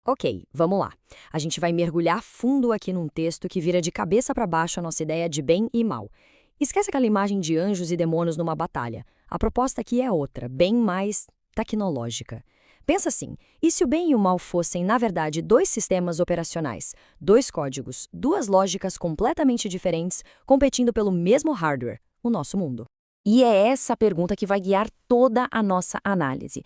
Ok, vamos lá. A gente vai mergulhar fundo aqui num texto que vira de cabeça para baixo a nossa ideia de bem e mal. Esquece aquela imagem de anjos e demônios numa batalha. A proposta aqui é outra, bem mais tecnológica. Pensa assim, e se o bem e o mal fossem, na verdade, dois sistemas operacionais, dois códigos, duas lógicas completamente diferentes, competindo pelo mesmo hardware, o nosso mundo? E é essa a pergunta que vai guiar toda a nossa análise.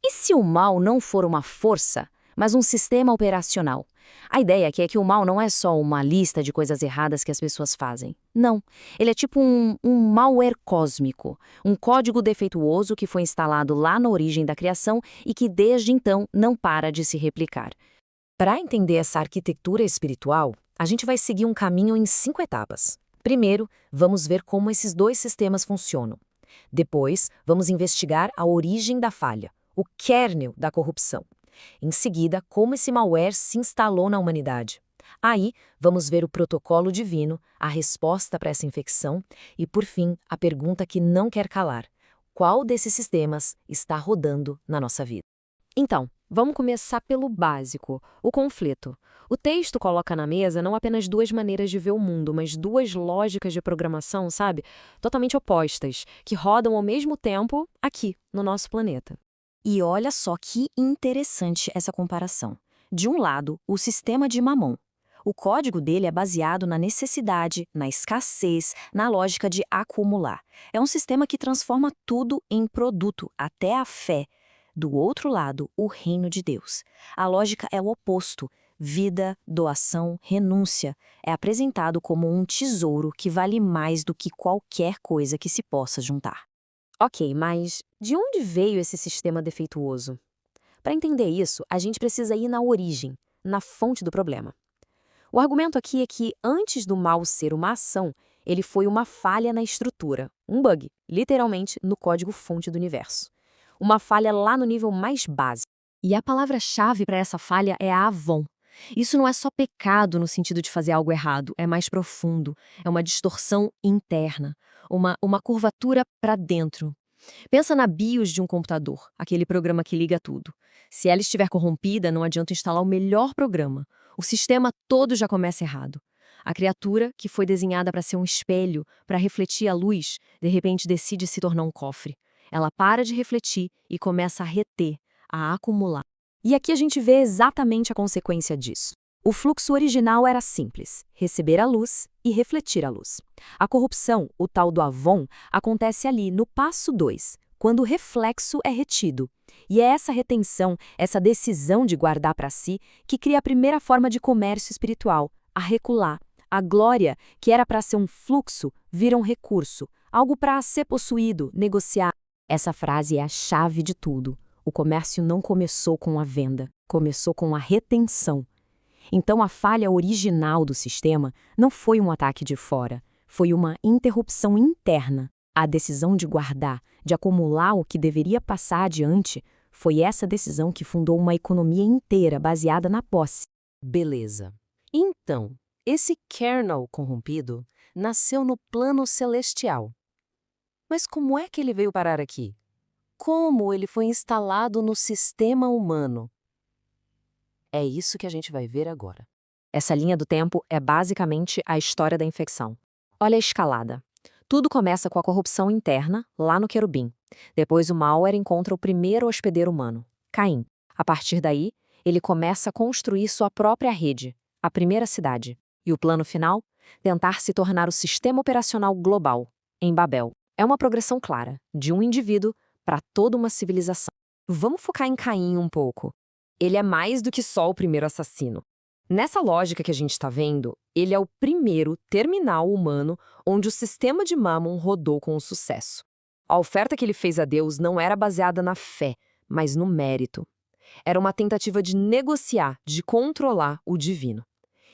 E se o mal não for uma força, mas um sistema operacional? A ideia aqui é que o mal não é só uma lista de coisas erradas que as pessoas fazem. Não. Ele é tipo um malware cósmico, um código defeituoso que foi instalado lá na origem da criação e que desde então não para de se replicar. Para entender essa arquitetura espiritual, a gente vai seguir um caminho em 5 etapas. Primeiro, vamos ver como esses dois sistemas funcionam. Depois, vamos investigar a origem da falha, o kernel da corrupção. Em seguida, como esse malware se instalou na humanidade. Aí, vamos ver o protocolo divino, a resposta para essa infecção e, por fim, a pergunta que não quer calar: qual desses sistemas está rodando na nossa vida? Então, vamos começar pelo básico, o conflito. O texto coloca na mesa não apenas duas maneiras de ver o mundo, mas duas lógicas de programação, sabe? Totalmente opostas, que rodam ao mesmo tempo aqui, no nosso planeta. E olha só que interessante essa comparação. De um lado, o sistema de Mammon. O código dele é baseado na necessidade, na escassez, na lógica de acumular. É um sistema que transforma tudo em produto, até a fé. Do outro lado, o reino de Deus. A lógica é o oposto. Vida, doação, renúncia. É apresentado como um tesouro que vale mais do que qualquer coisa que se possa juntar. Ok, mas de onde veio esse sistema defeituoso? Para entender isso, a gente precisa ir na origem, na fonte do problema. O argumento aqui é que, antes do mal ser uma ação, ele foi uma falha na estrutura, um bug, literalmente no código-fonte do universo. Uma falha lá no nível mais básico. E a palavra-chave para essa falha é a Avon. Isso não é só pecado no sentido de fazer algo errado, é mais profundo, é uma distorção interna, uma curvatura para dentro. Pensa na BIOS de um computador, aquele programa que liga tudo. Se ela estiver corrompida, não adianta instalar o melhor programa. O sistema todo já começa errado. A criatura, que foi desenhada para ser um espelho, para refletir a luz, de repente decide se tornar um cofre. Ela para de refletir e começa a reter, a acumular. E aqui a gente vê exatamente a consequência disso. O fluxo original era simples: receber a luz e refletir a luz. A corrupção, o tal do Avon, acontece ali no passo 2, quando o reflexo é retido. E é essa retenção, essa decisão de guardar para si, que cria a primeira forma de comércio espiritual, a recular. A glória, que era para ser um fluxo, vira um recurso, algo para ser possuído, negociar. Essa frase é a chave de tudo. O comércio não começou com a venda, começou com a retenção. Então a falha original do sistema não foi um ataque de fora, foi uma interrupção interna. A decisão de guardar, de acumular o que deveria passar adiante, foi essa decisão que fundou uma economia inteira baseada na posse. Beleza. Então, esse kernel corrompido nasceu no plano celestial. Mas como é que ele veio parar aqui? Como ele foi instalado no sistema humano? É isso que a gente vai ver agora. Essa linha do tempo é basicamente a história da infecção. Olha a escalada. Tudo começa com a corrupção interna, lá no querubim. Depois o malware encontra o primeiro hospedeiro humano, Caim. A partir daí, ele começa a construir sua própria rede, a primeira cidade. E o plano final? Tentar se tornar o sistema operacional global, em Babel. É uma progressão clara, de um indivíduo para toda uma civilização. Vamos focar em Caim um pouco. Ele é mais do que só o primeiro assassino. Nessa lógica que a gente está vendo, ele é o primeiro terminal humano onde o sistema de Mammon rodou com sucesso. A oferta que ele fez a Deus não era baseada na fé, mas no mérito. Era uma tentativa de negociar, de controlar o divino.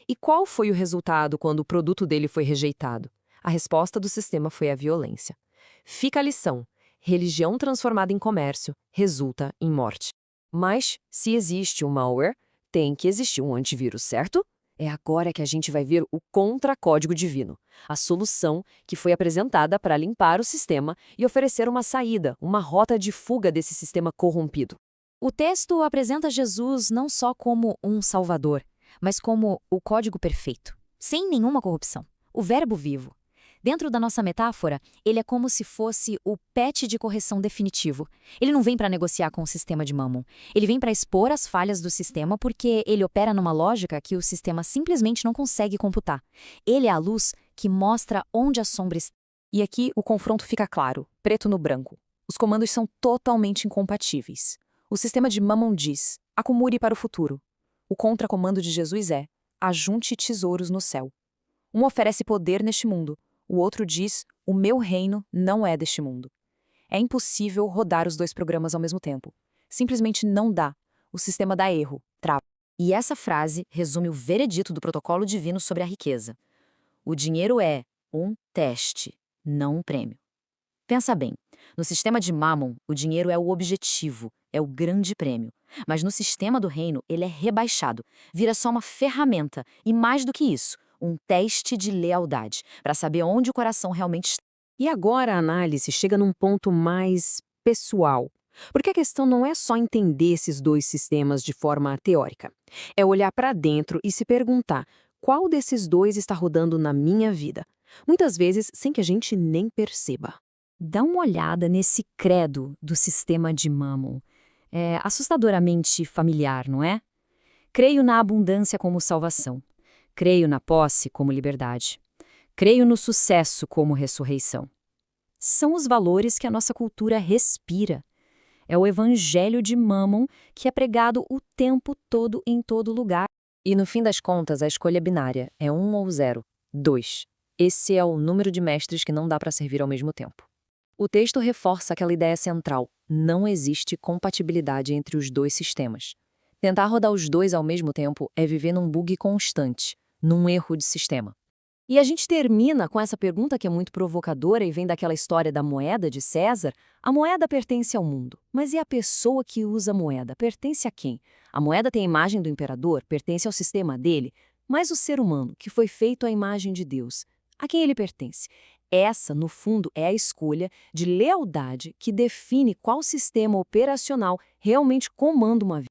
E qual foi o resultado quando o produto dele foi rejeitado? A resposta do sistema foi a violência. Fica a lição: religião transformada em comércio resulta em morte. Mas, se existe um malware, tem que existir um antivírus, certo? É agora que a gente vai ver o contracódigo divino, a solução que foi apresentada para limpar o sistema e oferecer uma saída, uma rota de fuga desse sistema corrompido. O texto apresenta Jesus não só como um salvador, mas como o código perfeito, sem nenhuma corrupção, o verbo vivo. Dentro da nossa metáfora, ele é como se fosse o patch de correção definitivo. Ele não vem para negociar com o sistema de Mammon. Ele vem para expor as falhas do sistema porque ele opera numa lógica que o sistema simplesmente não consegue computar. Ele é a luz que mostra onde a sombra está. E aqui o confronto fica claro, preto no branco. Os comandos são totalmente incompatíveis. O sistema de Mammon diz, acumule para o futuro. O contracomando de Jesus é, ajunte tesouros no céu. Um oferece poder neste mundo. O outro diz, o meu reino não é deste mundo. É impossível rodar os dois programas ao mesmo tempo. Simplesmente não dá. O sistema dá erro, trava. E essa frase resume o veredito do protocolo divino sobre a riqueza. O dinheiro é um teste, não um prêmio. Pensa bem, no sistema de Mammon, o dinheiro é o objetivo, é o grande prêmio. Mas no sistema do reino, ele é rebaixado, vira só uma ferramenta e, mais do que isso, um teste de lealdade, para saber onde o coração realmente está. E agora a análise chega num ponto mais pessoal. Porque a questão não é só entender esses dois sistemas de forma teórica. É olhar para dentro e se perguntar qual desses dois está rodando na minha vida. Muitas vezes sem que a gente nem perceba. Dá uma olhada nesse credo do sistema de Mammon. É assustadoramente familiar, não é? Creio na abundância como salvação. Creio na posse como liberdade. Creio no sucesso como ressurreição. São os valores que a nossa cultura respira. É o evangelho de Mammon que é pregado o tempo todo em todo lugar. E no fim das contas, a escolha é binária, é 1 ou 0, 2. Esse é o número de mestres que não dá para servir ao mesmo tempo. O texto reforça aquela ideia central, não existe compatibilidade entre os dois sistemas. Tentar rodar os dois ao mesmo tempo é viver num bug constante, num erro de sistema. E a gente termina com essa pergunta que é muito provocadora e vem daquela história da moeda de César. A moeda pertence ao mundo, mas e a pessoa que usa a moeda? Pertence a quem? A moeda tem a imagem do imperador, pertence ao sistema dele, mas o ser humano, que foi feito à imagem de Deus, a quem ele pertence? Essa, no fundo, é a escolha de lealdade que define qual sistema operacional realmente comanda uma vida.